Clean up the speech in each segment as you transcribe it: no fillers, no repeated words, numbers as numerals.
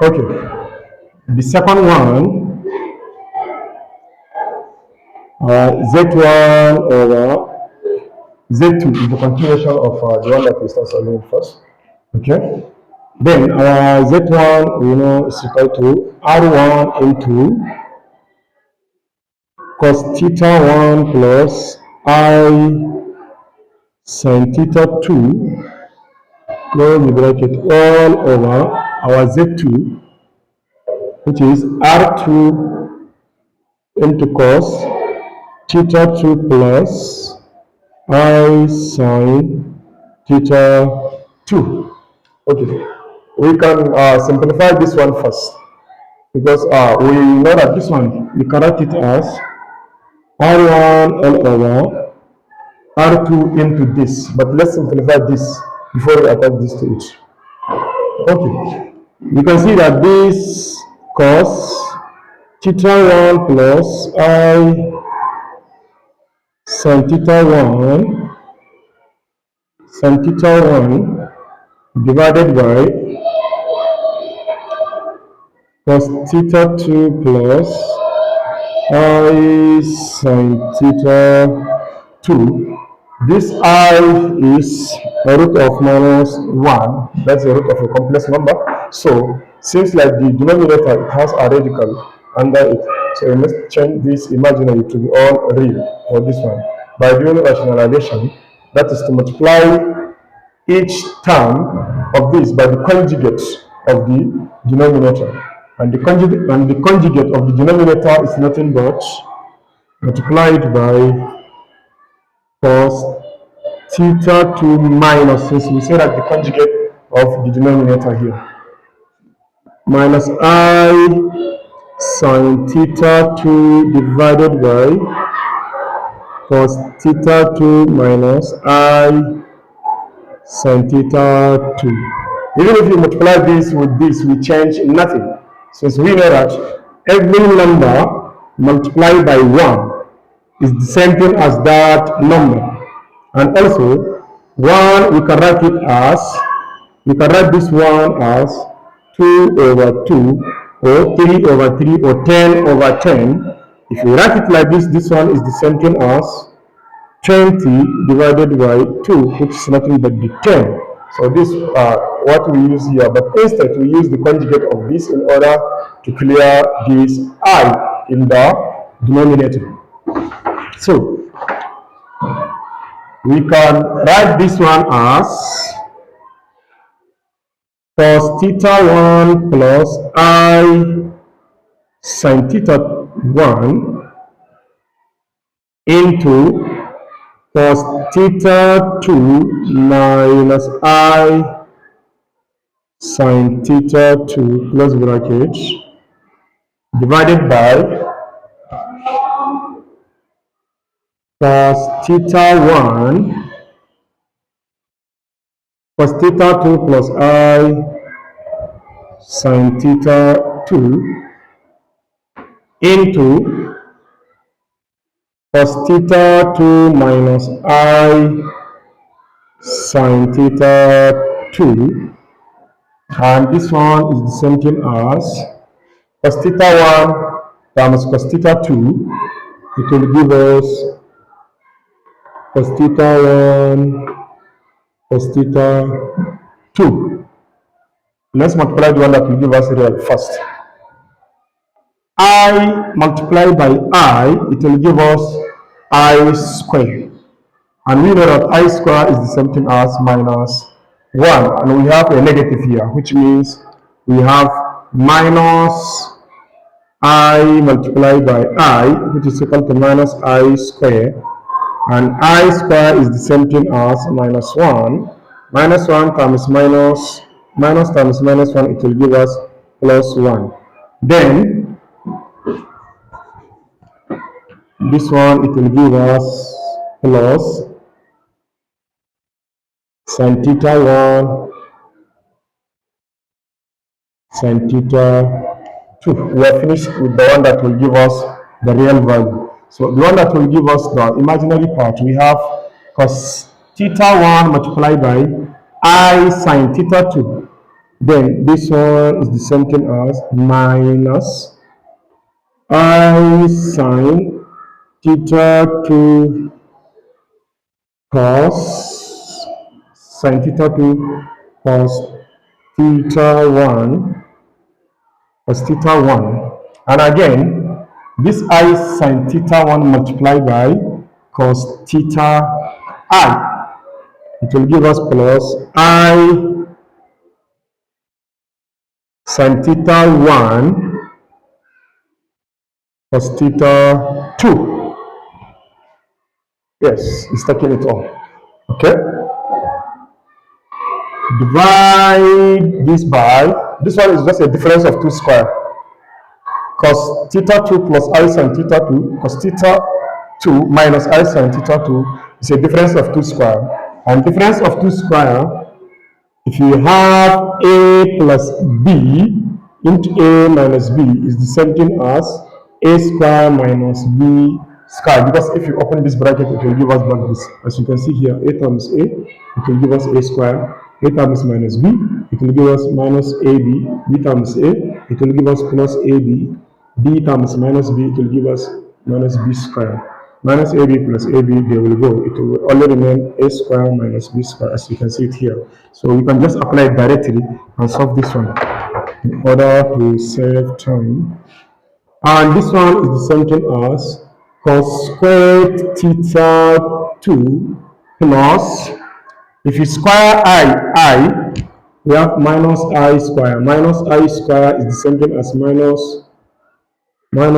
Okay, the second one, z1 over z2 is the continuation of the one that we start solving first. Okay, then our z1 we know is equal to r1 into cos theta 1 plus I sin theta 2 close the bracket all over our z2, which is r2 into cos theta 2 plus I sin theta 2. Okay, we can simplify this one first because we know that this one we can write it as r1 all over r2 into this, but let's simplify this before we attach this to it. Okay, you can see that this cos theta 1 plus I sin theta 1 divided by cos theta 2 plus I sin theta 2. This I is a root of minus 1. That's the root of a complex number. So, since like the denominator, it has a radical under it. So, we must change this imaginary to be all real for this one. By doing rationalization, that is to multiply each term of this by the conjugate of the denominator. And the conjugate of the denominator is nothing but multiplied by cos theta 2 minus, since we say that the conjugate of the denominator here, minus I sin theta 2 divided by cos theta 2 minus I sin theta 2. Even if you multiply this with this, we change nothing. Since we know that every number multiplied by 1 is the same thing as that number. And also, 1 we can write this one as 2 over 2 or 3 over 3 or 10 over 10. If you write it like this one is the same thing as 20 divided by 2, which is nothing but the 10. So this what we use here, but instead we use the conjugate of this in order to clear this I in the denominator. So we can write this one as cos theta 1 plus I sin theta 1 into cos theta 2 minus I sin theta 2 close bracket divided by cos theta 1 cos theta 2 plus I sin theta 2 into cos theta 2 minus I sin theta 2, and this one is the same thing as cos theta 1 times cos theta 2. It will give us cos theta 1 cos theta 2. Let's multiply the one that will give us real first. I multiplied by I, it will give us I squared. And we know that I square is the same thing as minus 1. And we have a negative here, which means we have minus I multiplied by I, which is equal to minus I square. And I square is the same thing as minus 1. Minus 1 times minus times minus 1, it will give us plus 1. Then, this one, it will give us plus sin theta 1, sin theta 2. We are finished with the one that will give us the real value. So the one that will give us the imaginary part, we have cos theta 1 multiplied by I sin theta 2. Then this one is the same thing as minus I sine theta 2 cos sine theta 2 cos theta 1 cos theta 1, and again this I sine theta 1 multiplied by cos theta I, it will give us plus I sine theta 1 cos theta 2. Yes, it's taking it all. Okay, divide this by, this one is just a difference of 2 square. Cos theta 2 plus I sin theta 2, cos theta 2 minus I sin theta 2 is a difference of 2 square. And difference of 2 square, if you have A plus B into A minus B, is the same thing as A square minus B square. Because if you open this bracket, it will give us back this. As you can see here, A times A, it will give us A square. A times minus B, it will give us minus AB. B times A, it will give us plus AB. B times minus B, it will give us minus B square. Minus AB plus AB, they will go. It will only remain A square minus B square, as you can see it here. So we can just apply it directly and solve this one in order to save time. And this one is the same thing as cos squared theta 2 plus, if you square I, we have minus I square. Minus I square is the same thing as minus 1.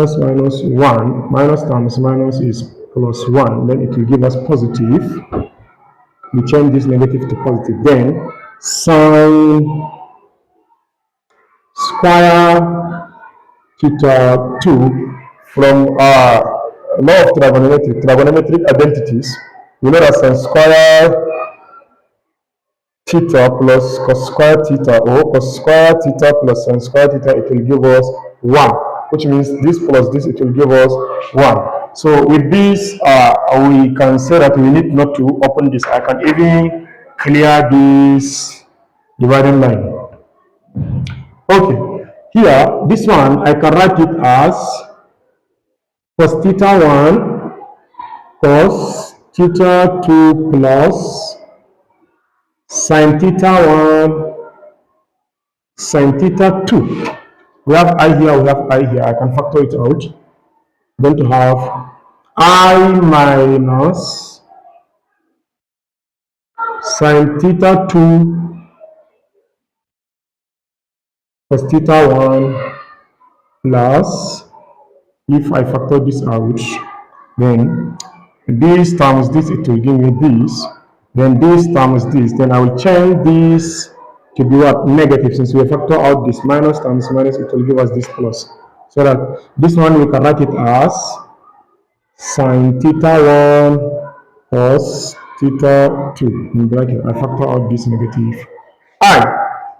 Minus times minus is plus 1. Then it will give us positive. We change this negative to positive. Then sine square theta 2 from law of trigonometric identities. We know that sine square theta plus cos square theta, or cos square theta plus sin square theta, it will give us 1, which means this plus this, it will give us 1. So with this, we can say that we need not to open this. I can even clear this dividing line. Okay, here, this one, I can write it as cos theta 1 cos theta 2 plus sin theta 1 sin theta 2. We have I here, we have I here. I can factor it out. Going to have I minus sin theta 2 cos theta 1 plus, if I factor this out, then this times this, it will give me this. Then this times this. Then I will change this to be what? Negative. Since we factor out this minus times minus, it will give us this plus. So that this one we can write it as sin theta 1 cos theta 2 in bracket. I factor out this negative I.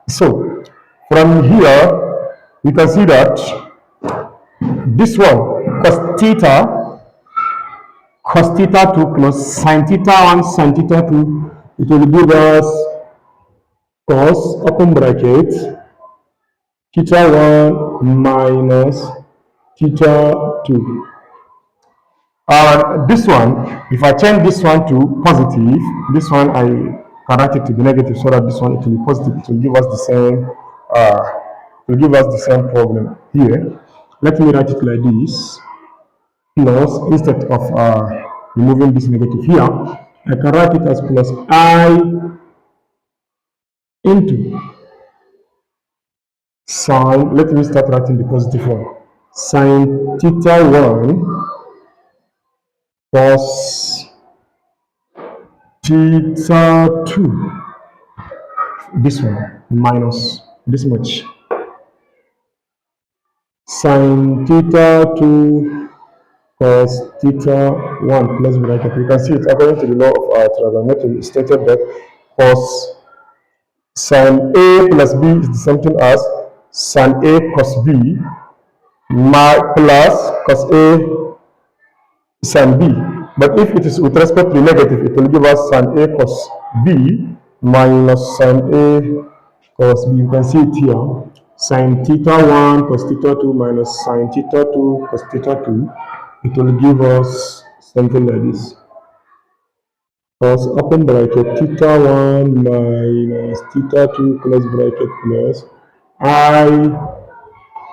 So from here we can see that this one cos theta 2 plus sin theta 1 sin theta 2, it will give us cos open bracket theta 1 minus theta 2. And this one, if I change this one to positive, this one I can write it to be negative, so that this one it will be positive. It will give us the same problem here. Let me write it like this. Plus, instead of removing this negative here, I can write it as plus I into sine. Let me start writing the positive one. Sine theta 1 cos theta 2. This one minus this much. Sine theta 2 cos theta 1 plus bracket. You can see it according to the law of trigonometry. It stated that cos sin A plus B is the same thing as sin A cos B plus cos A sin B. But if it is with respect to negative, it will give us sin A cos B minus sin A Because you can see it here, sine theta 1 cos theta 2 minus sine theta 2 cos theta 2, it will give us something like this. Cos open bracket theta 1 minus theta 2 close bracket plus I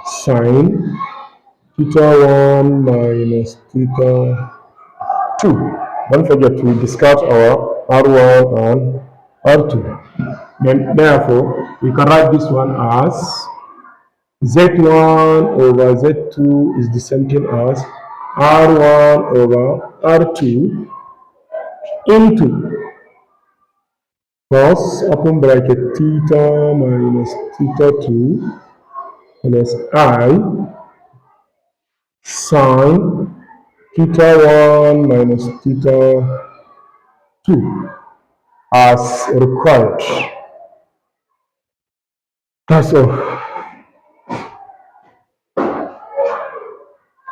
sine theta 1 minus theta 2. Don't forget to discard our R1 and R2. Then therefore, we can write this one as Z1 over Z2 is the same thing as R1 over R2 into cos open bracket theta minus theta 2 plus I sine theta 1 minus theta 2 as required. That's all.